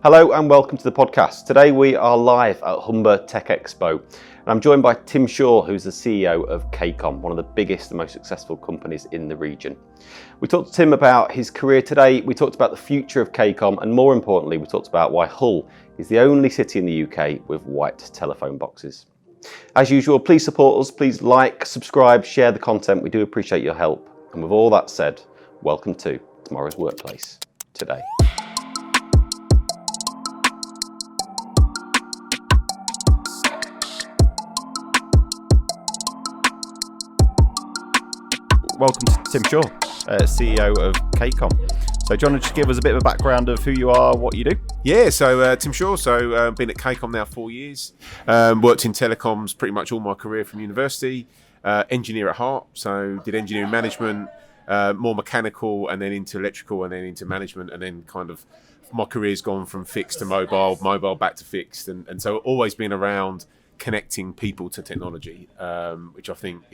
Hello and welcome to the podcast. Today we are live at Humber Tech Expo and I'm joined by Tim Shaw, who's the CEO of KCOM, one of the biggest and most successful companies in the region. We talked to Tim about his career today, we talked about the future of KCOM, and more importantly we talked about why Hull is the only city in the UK with white telephone boxes. As usual, please support us, please like, subscribe, share the content, we do appreciate your help. And with all that said, welcome to tomorrow's workplace today. Welcome to Tim Shaw, CEO of KCOM. So do you want to just give us a bit of a background of who you are, what you do? Yeah, so Tim Shaw, been at KCOM now 4 years, worked in telecoms pretty much all my career from university, engineer at heart, so did engineering management, more mechanical and then into electrical and then into management, and then kind of my career's gone from fixed to mobile back to fixed, and so always been around connecting people to technology, which I think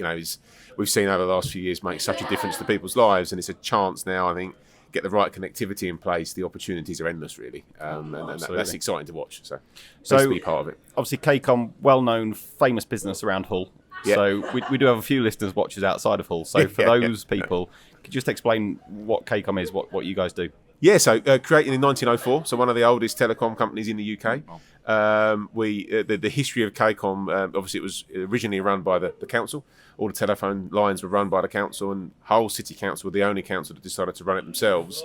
we've seen over the last few years make such a difference to people's lives, and it's a chance now, I think, get the right connectivity in place. The opportunities are endless, really, and that's exciting to watch. So to be part of it. Obviously, KCOM, well-known, famous business around Hull. Yep. So we do have a few listeners watchers outside of Hull. So for those people, could you just explain what KCOM is, what you guys do? Yeah, so created in 1904, so one of the oldest telecom companies in the UK. The history of KCOM, obviously it was originally run by the council. All the telephone lines were run by the council, and Hull City Council were the only council that decided to run it themselves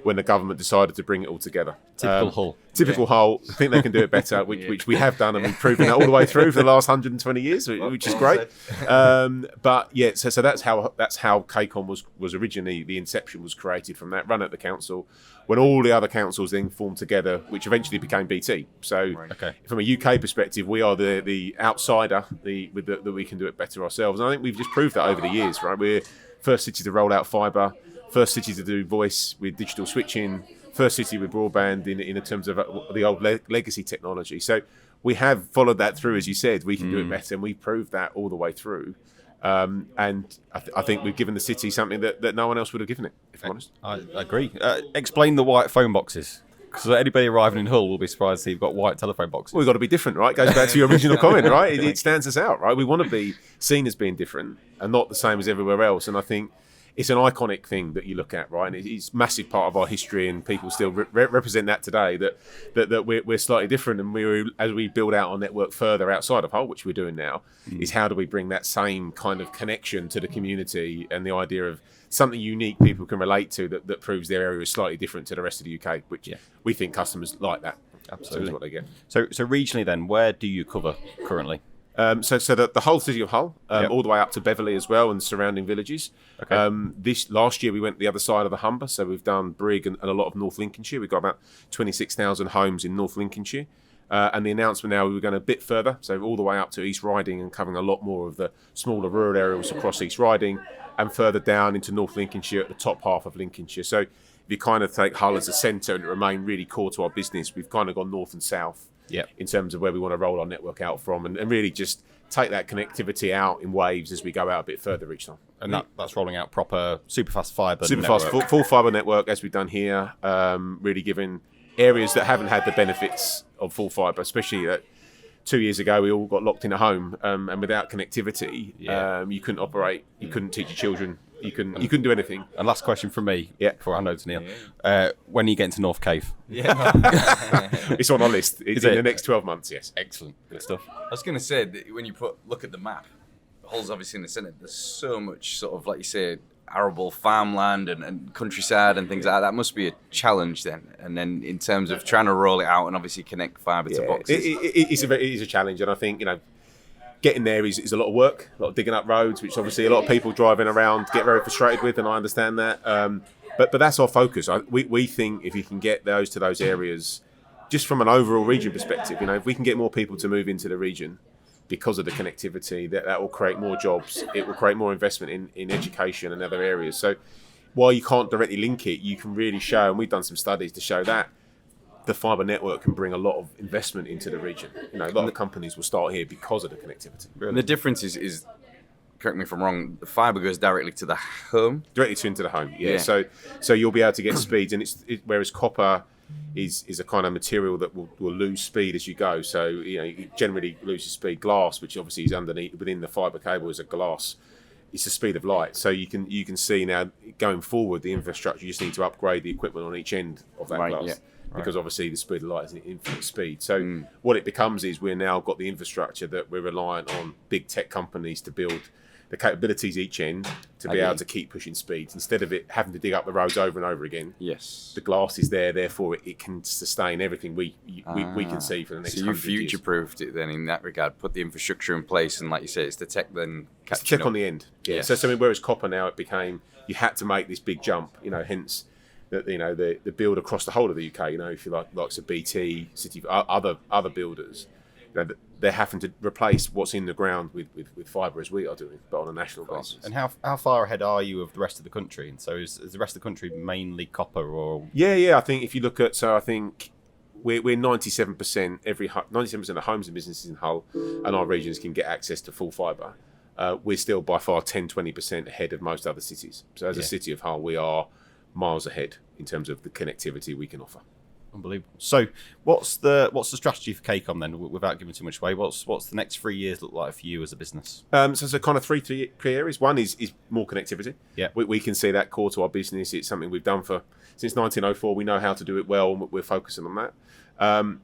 when the government decided to bring it all together. Typical Hull. Typical Hull. I think they can do it better, which we have done, and we've proven that all the way through for the last 120 years, which is great. But yeah, so that's how KCOM was originally, the inception was created from that, run at the council, when all the other councils then formed together, which eventually became BT. So from a UK perspective, we are the outsider, that we can do it better ourselves. And I think we've just proved that over the years, right? We're first city to roll out fibre, first city to do voice with digital switching, first city with broadband in terms of the old legacy technology. So we have followed that through, as you said. We can do it better, and we've proved that all the way through. And I think we've given the city something that no one else would have given it, if I'm honest. I agree. Explain the white phone boxes. Because anybody arriving in Hull will be surprised to see you've got white telephone boxes. Well, we've got to be different, right? It goes back to your original comment, right? It stands us out, right? We want to be seen as being different and not the same as everywhere else. And I think it's an iconic thing that you look at, right? And it's a massive part of our history, and people still represent that today, that we're slightly different. And as we build out our network further outside of Hull, which we're doing now, is how do we bring that same kind of connection to the community and the idea of something unique people can relate to that proves their area is slightly different to the rest of the UK, which we think customers like that. Absolutely. What they get. So regionally then, where do you cover currently? So the whole city of Hull, all the way up to Beverley as well and surrounding villages. This last year we went the other side of the Humber, so we've done Brigg and a lot of North Lincolnshire. We've got about 26,000 homes in North Lincolnshire. And the announcement now, we were going a bit further, so all the way up to East Riding and covering a lot more of the smaller rural areas across East Riding, and further down into North Lincolnshire at the top half of Lincolnshire. So if you kind of take Hull as a centre and it remain really core to our business, we've kind of gone north and south in terms of where we want to roll our network out from, and really just take that connectivity out in waves as we go out a bit further each time. And that's rolling out proper superfast fibre full fibre network, as we've done here, really giving areas that haven't had the benefits of full fibre, especially 2 years ago we all got locked in a home, and without connectivity you couldn't operate, you couldn't teach your children, you couldn't do anything. And last question from me before I hand over to Neil. When are you getting to North Cave? It's on our list. It's in the next 12 months, yes. Excellent. Good stuff. I was going to say that when you look at the map, Hull's obviously in the centre, there's so much sort of, like you say, arable farmland and countryside and things like that. That must be a challenge then. And then in terms of trying to roll it out and obviously connect fibre to boxes. It is a challenge, and I think, getting there is a lot of work, a lot of digging up roads, which obviously a lot of people driving around get very frustrated with, and I understand that. But that's our focus. We think if you can get those to those areas, just from an overall region perspective, if we can get more people to move into the region because of the connectivity, that will create more jobs. It will create more investment in education and other areas. So while you can't directly link it, you can really show, and we've done some studies to show that the fibre network can bring a lot of investment into the region. A lot of companies will start here because of the connectivity. Really. And the difference is, correct me if I'm wrong, the fibre goes directly to the home? Directly into the home, yeah. So you'll be able to get speeds, and whereas copper is a kind of material that will lose speed as you go. So it generally loses speed. Glass, which obviously is underneath within the fibre cable, is a glass. It's the speed of light. So you can see now going forward, the infrastructure, you just need to upgrade the equipment on each end of that glass. Yeah. Because obviously the speed of light is an infinite speed. So what it becomes is we're now got the infrastructure that we're reliant on big tech companies to build the capabilities each end to be able to keep pushing speeds instead of it having to dig up the roads over and over again. Yes, the glass is there, therefore it can sustain everything we can see for the next. So you future-proofed it then in that regard, put the infrastructure in place, and like you say, it's the tech then. It's the tech on the end. Yeah. Yes. So whereas copper now it became you had to make this big jump. Hence that the build across the whole of the UK. If you like, likes of BT, City, other builders. They're having to replace what's in the ground with fibre as we are doing, but on a national basis. And how far ahead are you of the rest of the country? And so is the rest of the country mainly copper or? Yeah. I think if you look at, I think we're 97%. 97% of homes and businesses in Hull and our regions can get access to full fibre. We're still by far 10-20% ahead of most other cities. So as a city of Hull, we are miles ahead in terms of the connectivity we can offer. Unbelievable. So, what's the strategy for KCOM then? Without giving too much away, what's the next 3 years look like for you as a business? So kind of three key areas. One is more connectivity. Yeah, we can see that core to our business. It's something we've done since 1904. We know how to do it well, and we're focusing on that.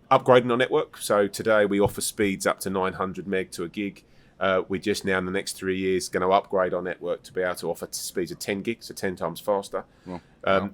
Upgrading our network. So today we offer speeds up to 900 meg to a gig. We're just now in the next 3 years going to upgrade our network to be able to offer speeds of 10 gigs, so 10 times faster.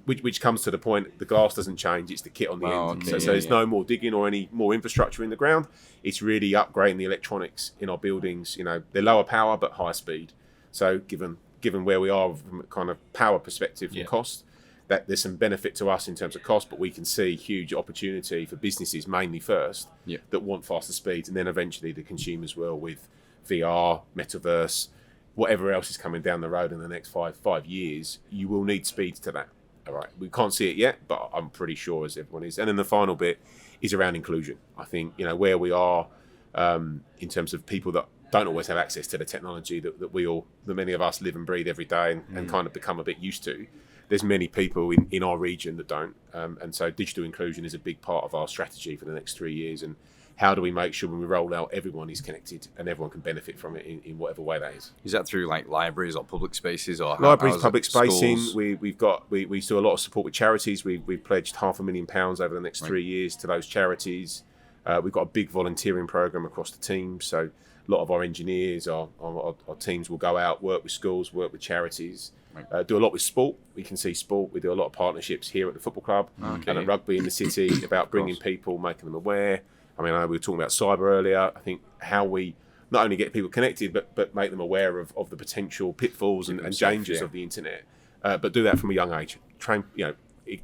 Which comes to the point, the glass doesn't change, it's the kit on the end. Okay, so there's no more digging or any more infrastructure in the ground. It's really upgrading the electronics in our buildings. They're lower power but higher speed. So given where we are from a kind of power perspective and cost, that there's some benefit to us in terms of cost, but we can see huge opportunity for businesses mainly first that want faster speeds, and then eventually the consumers will with VR, metaverse, whatever else is coming down the road in the next five years. You will need speeds to that. All right, we can't see it yet, but I'm pretty sure as everyone is. And then the final bit is around inclusion. I think where we are in terms of people that don't always have access to the technology that many of us live and breathe every day and kind of become a bit used to. There's many people in our region that don't, and so digital inclusion is a big part of our strategy for the next 3 years. And how do we make sure when we roll out, everyone is connected and everyone can benefit from it in whatever way that is? Is that through like libraries or public spaces or libraries, public spacing? We do a lot of support with charities. We've pledged £500,000 over the next 3 years to those charities. We've got a big volunteering program across the team. So a lot of our engineers, our teams will go out, work with schools, work with charities. Do a lot with sport. We can see sport. We do a lot of partnerships here at the football club and at rugby in the city about bringing people, making them aware. I mean, I know we were talking about cyber earlier. I think how we not only get people connected, but make them aware of the potential pitfalls and dangers of the internet, but do that from a young age. Train,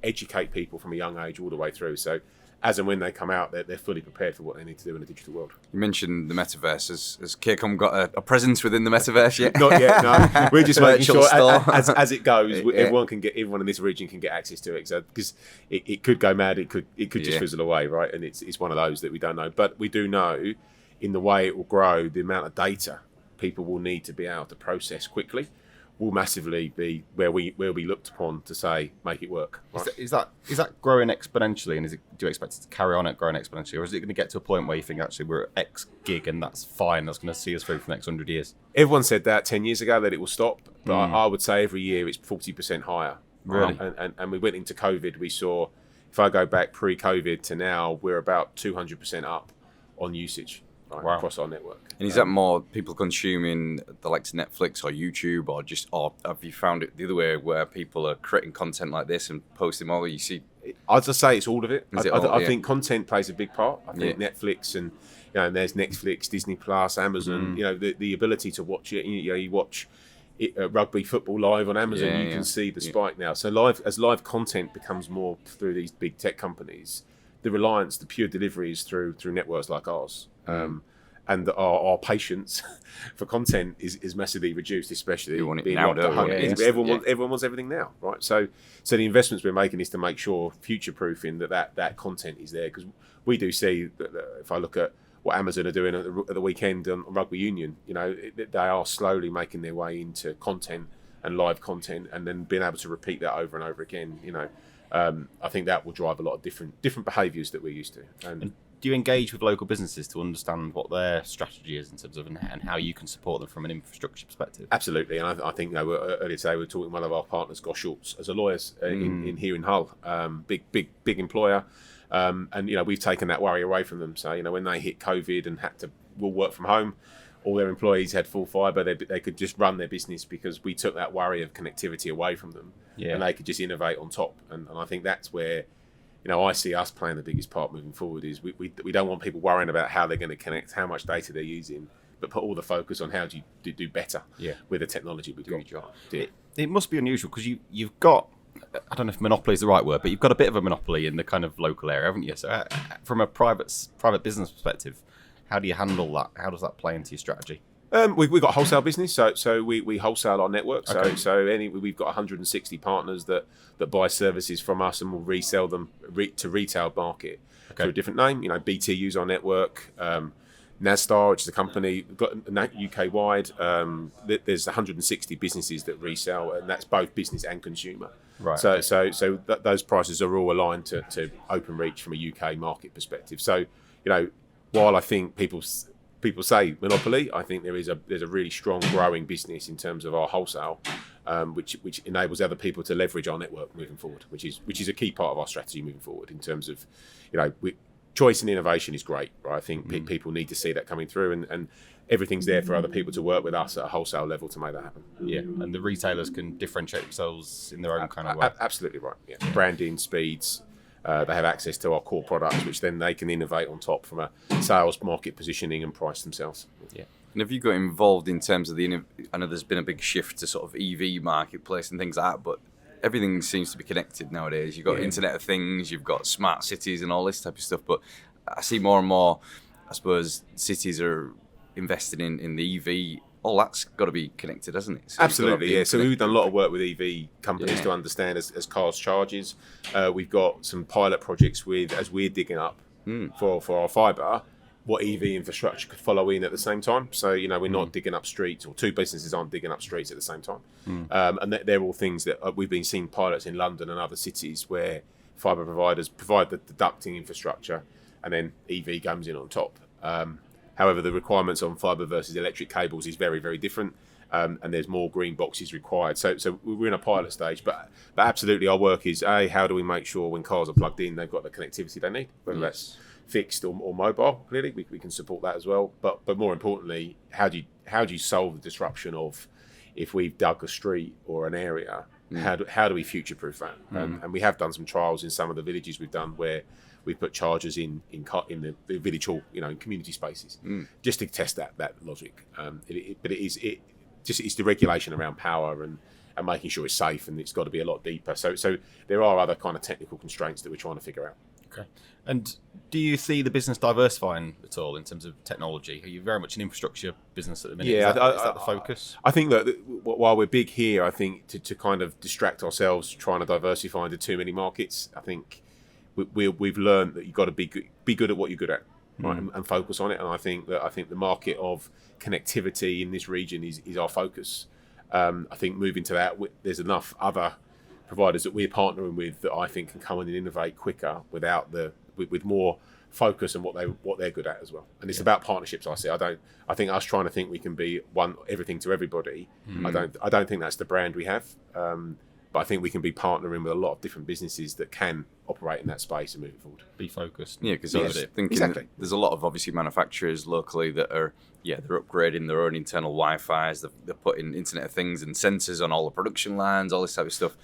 educate people from a young age all the way through. So as and when they come out, they're fully prepared for what they need to do in a digital world. You mentioned the metaverse. Has KCOM got a presence within the metaverse yet? Not yet, no. We're just making sure as it goes, everyone in this region can get access to it. So, because it could go mad, it could just fizzle away, right? And it's one of those that we don't know. But we do know, in the way it will grow, the amount of data people will need to be able to process quickly will massively be where we looked upon to say make it work. Right? Is that growing exponentially, and do you expect it to carry on at growing exponentially, or is it going to get to a point where you think actually we're at X gig and that's fine, that's going to see us through for the next 100 years? Everyone said that 10 years ago that it will stop, but I would say every year it's 40% higher. Really? And we went into COVID, we saw, if I go back pre-COVID to now, we're about 200% up on usage. Wow. Across our network. And is that more people consuming the likes of Netflix or YouTube, or have you found it the other way where people are creating content like this and posting more? You see, I'd just say it's all of it. I think content plays a big part. I think Netflix and and there's Netflix, Disney Plus, Amazon. The ability to watch it. You watch rugby football live on Amazon. You can see the spike now. So live content becomes more through these big tech companies. The reliance, the pure delivery is through networks like ours. And our patience for content is massively reduced, especially being locked at home. Everyone wants everything now, right? So the investments we're making is to make sure future-proofing that content is there, because we do see that if I look at what Amazon are doing at the weekend on Rugby Union, they are slowly making their way into content and live content, and then being able to repeat that over and over again. I think that will drive a lot of different behaviours that we're used to. And do you engage with local businesses to understand what their strategy is in terms of and how you can support them from an infrastructure perspective? Absolutely, and I think earlier today we were talking to one of our partners, Goshorts, as a lawyers in here in Hull, big employer, and we've taken that worry away from them. So when they hit COVID and had to all work from home, all their employees had full fibre. They could just run their business because we took that worry of connectivity away from them, and they could just innovate on top. And I think that's where I see us playing the biggest part moving forward. Is we don't want people worrying about how they're going to connect, how much data they're using, but put all the focus on how do you do better with the technology we've got. It must be unusual because you've got, I don't know if monopoly is the right word, but you've got a bit of a monopoly in the kind of local area, haven't you? So from a private business perspective, how do you handle that? How does that play into your strategy? We've got a wholesale business, so we wholesale our network. Okay. So we've got 160 partners that buy services from us and will resell them to retail market through a different name. BT use our network. Nastar, which is a company got UK wide. There's 160 businesses that resell, and that's both business and consumer. Right. So those prices are all aligned to open reach from a UK market perspective. So while I think people say monopoly, I think there's a really strong growing business in terms of our wholesale, which enables other people to leverage our network moving forward, which is a key part of our strategy moving forward in terms of choice and innovation is great, right? I think people need to see that coming through, and everything's there for other people to work with us at a wholesale level to make that happen. Yeah, and the retailers can differentiate themselves in their own kind of way. Absolutely right. Yeah, branding, speeds. They have access to our core products, which then they can innovate on top from a sales, market positioning, and price themselves. Yeah. And have you got involved in terms of I know there's been a big shift to sort of EV marketplace and things like that, but everything seems to be connected nowadays. You've got Internet of Things, you've got smart cities and all this type of stuff, but I see more and more, I suppose, cities are investing in the EV. All that's got to be connected, hasn't it? So absolutely, yeah. So we've done a lot of work with EV companies to understand as cars charges. We've got some pilot projects as we're digging up for our fibre, what EV infrastructure could follow in at the same time. So, we're not digging up streets, or two businesses aren't digging up streets at the same time. And they're all things that we've been seeing pilots in London and other cities where fibre providers provide the ducting infrastructure and then EV comes in on top. However, the requirements on fibre versus electric cables is very, very different, and there's more green boxes required. So we're in a pilot stage, but absolutely our work is, how do we make sure when cars are plugged in, they've got the connectivity they need, whether that's fixed or mobile. Clearly, we can support that as well. But more importantly, how do you solve the disruption of if we've dug a street or an area? How do we future-proof that? And we have done some trials in some of the villages we've done where we put chargers in the village hall, in community spaces, just to test that logic. But it's the regulation around power and making sure it's safe, and it's got to be a lot deeper. So there are other kind of technical constraints that we're trying to figure out. Okay. And do you see the business diversifying at all in terms of technology? Are you very much an infrastructure business at the minute? Yeah, is that the focus? I think that while we're big here, I think to kind of distract ourselves trying to diversify into too many markets, I think we've learned that you've got to be good at what you're good at, right, and focus on it. And I think the market of connectivity in this region is our focus. I think moving to that, there's enough other providers that we're partnering with that I think can come in and innovate quicker with more focus on what they're good at as well. And it's about partnerships. I think us trying to think we can be everything to everybody. I don't think that's the brand we have. But I think we can be partnering with a lot of different businesses that can operate in that space and move forward. Be focused. Yeah, because I was thinking there's a lot of obviously manufacturers locally that are they're upgrading their own internal Wi-Fi's. They're putting Internet of Things and sensors on all the production lines, all this type of stuff.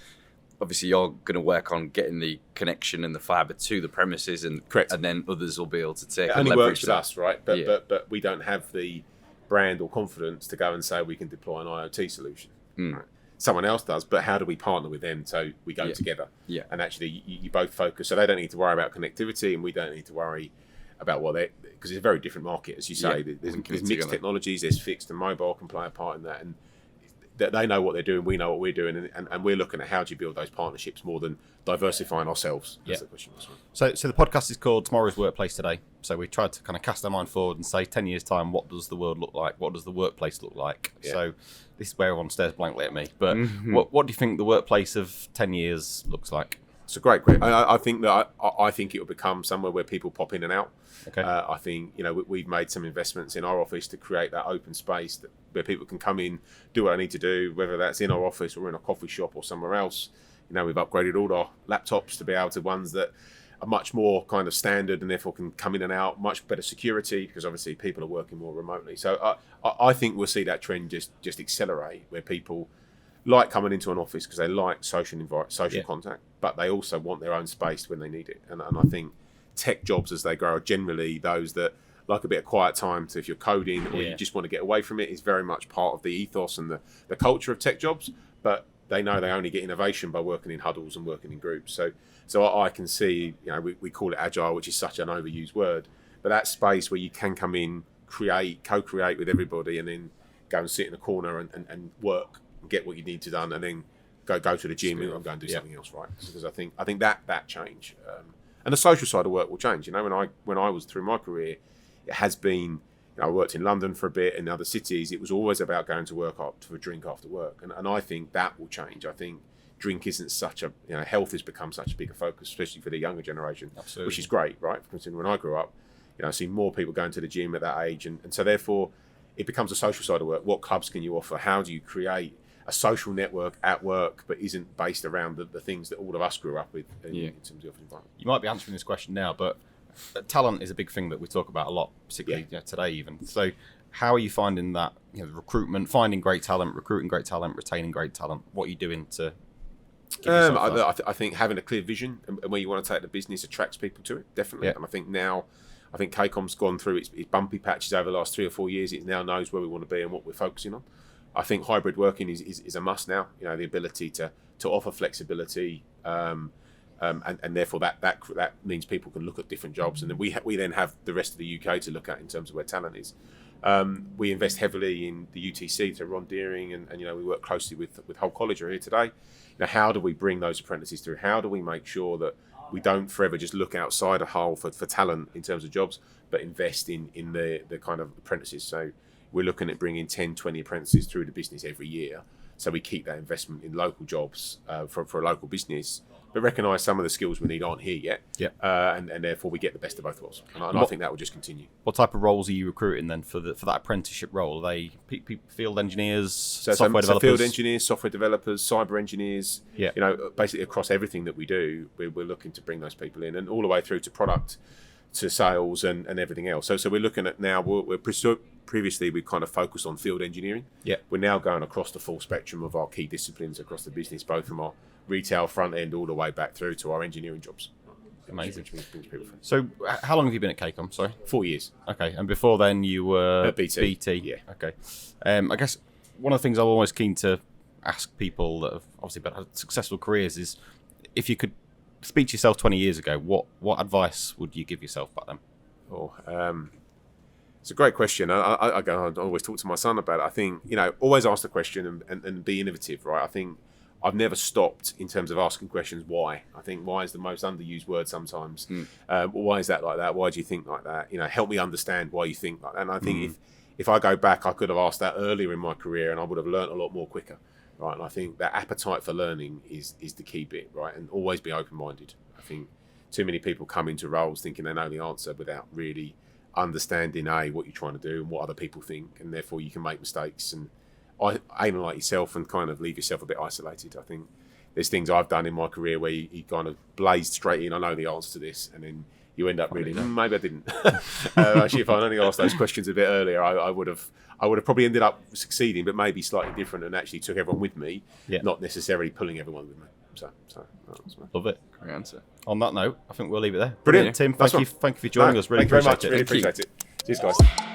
Obviously, you're going to work on getting the connection and the fibre to the premises, and correct, and then others will be able to take. It and only works with that. us, right? But we don't have the brand or confidence to go and say we can deploy an IoT solution. Right? Someone else does, but how do we partner with them so we go together? Yeah, and actually you both focus, so they don't need to worry about connectivity, and we don't need to worry about because it's a very different market, as you say. There's mixed technologies, there's fixed and mobile can play a part in that, and they know what they're doing, we know what we're doing, and we're looking at how do you build those partnerships more than diversifying ourselves. That's the question. So the podcast is called Tomorrow's Workplace Today. So we tried to kind of cast our mind forward and say 10 years time, what does the world look like? What does the workplace look like? Yeah. So this is where everyone stares blankly at me. But what do you think the workplace of 10 years looks like? It's a great question. I think that I think it will become somewhere where people pop in and out. Okay. I think we've made some investments in our office to create that open space where people can come in, do what I need to do, whether that's in our office or in a coffee shop or somewhere else. We've upgraded all our laptops to be able to ones that are much more kind of standard and therefore can come in and out, much better security because obviously people are working more remotely. So I think we'll see that trend just accelerate where people like coming into an office because they like social contact, but they also want their own space when they need it. And I think tech jobs as they grow are generally those that like a bit of quiet time. So if you're coding or you just want to get away from it, is very much part of the ethos and the culture of tech jobs. But they know they only get innovation by working in huddles and working in groups. So I can see, we call it agile, which is such an overused word, but that space where you can come in, co-create with everybody, and then go and sit in a corner and work and get what you need to done, and then go to the gym and go and do something else, right? Because I think that change and the social side of work will change. When I was through my career, it has been. I worked in London for a bit, in other cities. It was always about going to work for a drink after work, and I think that will change. I think drink isn't such a health has become such a bigger focus, especially for the younger generation. Absolutely. Which is great, right? Considering when I grew up, I see more people going to the gym at that age, and so therefore it becomes a social side of work. What clubs can you offer? How do you create a social network at work, but isn't based around the things that all of us grew up with in terms of environment? You might be answering this question now, but talent is a big thing that we talk about a lot, particularly today even. So how are you finding that, recruitment, finding great talent, recruiting great talent, retaining great talent? What are you doing to give yourself that? I think having a clear vision and where you want to take the business attracts people to it, definitely. And I think KCOM's gone through its bumpy patches over the last 3 or 4 years. It now knows where we want to be and what we're focusing on. I think hybrid working is a must now. The ability to offer flexibility, and therefore that means people can look at different jobs, and then we then have the rest of the UK to look at in terms of where talent is. We invest heavily in the UTC to Ron Deering, and we work closely with Hull College who are here today. How do we bring those apprentices through? How do we make sure that we don't forever just look outside of Hull for talent in terms of jobs, but invest in the kind of apprentices? So we're looking at bringing 10, 20 apprentices through the business every year. So we keep that investment in local jobs for a local business, but recognise some of the skills we need aren't here yet. And therefore we get the best of both worlds. And I think that will just continue. What type of roles are you recruiting then for that apprenticeship role? Are they field engineers, software developers? Field engineers, software developers, cyber engineers. Basically across everything that we do, we're looking to bring those people in, and all the way through to product, to sales and everything else. So we're looking at now, previously we kind of focused on field engineering. We're now going across the full spectrum of our key disciplines across the business, both from our retail front end all the way back through to our engineering jobs. Amazing. So how long have you been at KCOM? Sorry? 4 years. Okay. And before then you were at BT. Yeah. Okay. I guess one of the things I'm always keen to ask people that have obviously had successful careers is, if you could speak to yourself 20 years ago, what advice would you give yourself back then? It's a great question. I always talk to my son about it. I think, always ask the question and be innovative, right? I think I've never stopped in terms of asking questions why. I think why is the most underused word sometimes. Why is that like that? Why do you think like that? Help me understand why you think like that. And I think if I go back, I could have asked that earlier in my career and I would have learnt a lot more quicker. Right, and I think that appetite for learning is the key bit, right? And always be open-minded. I think too many people come into roles thinking they know the answer without really understanding what you're trying to do and what other people think, and therefore you can make mistakes and analyse yourself and kind of leave yourself a bit isolated. I think there's things I've done in my career where you kind of blazed straight in, I know the answer to this, and then you end up really, maybe I didn't. Actually, if I'd only asked those questions a bit earlier, I would have probably ended up succeeding, but maybe slightly different, and actually took everyone with me, not necessarily pulling everyone with me. So love it. Great answer. On that note, I think we'll leave it there. Brilliant. Tim, thank you for joining us. Really Thank you very much. appreciate it. Really appreciate it. Cheers, guys.